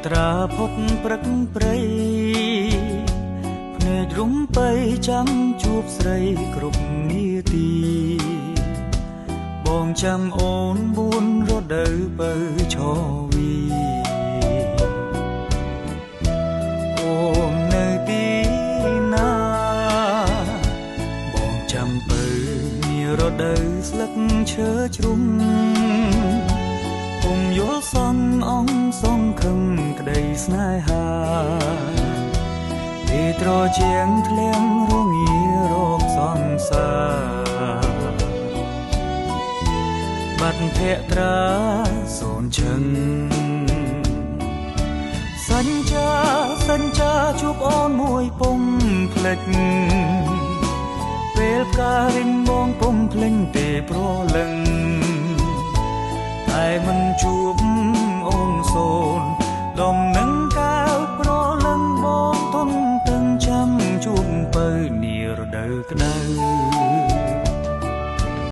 ត្រាផុតព្រឹកព្រៃភ្នែករុំបីចាំជួបស្រីគ្រប់នាទីបងចាំអូនបួនរដូវបើឈវីអូននៅទីណាបងចាំបើនារដូវស្លឹកឈើជ្រុំពុំយល់សន់អងសងខឹមក្តីស្នេហាទីត្រជាងធ្លៀងរងារោគសង្សារបាត់ភក្ត្រាសូនឈឹងសញ្ចាជួបអូនមួយពុំភ្លេចពេលផ្ការិញបងពុំភ្លេញទេប្រលឹងតែមិនជួបអូនសូនដំណឹងកៅប្រលឹងបងទុនទាំងចាំជួបបើនារដូវក្តៅ